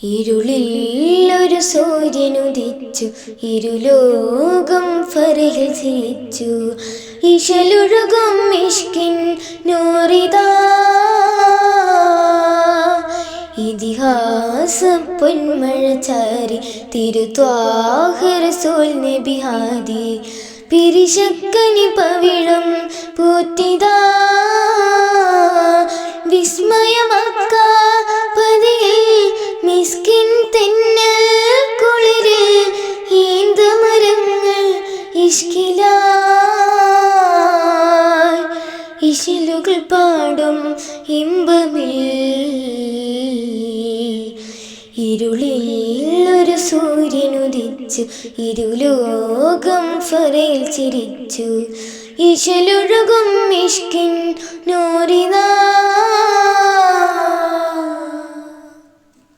ഇരുളിൽ ഒരു സൂര്യനുദിച്ചു, ഇരുലോകം ഫറഹിൽ ചിരിച്ചു. ഇശലൊഴുകും ഇഷ്കിൻ നൂറിതാ, ഇതിഹാസ പൊന്മഴ ചാരി തിരുത്വാഹ റസൂൽ നബി ഹാദി. പിരിശക്കനി പവിഴം പൂത്തിതാ, വിസ്മയമക്ക പതിയിൽ മിസ്കിൻ തെന്നൽ കുളിരിൽ ഈന്തമരങ്ങൾ ഇഷ്കിലായി ഇശലുകൾ പാടും ഇമ്പമിൽ. ഇരുളിൽ ഒരു സൂര്യനുദിച്ചു, ഇരുലോകം ഫറയിൽ ചിരിച്ചു. ഇശലൊഴുകും ഇഷ്കിൻ നൂറിതാ.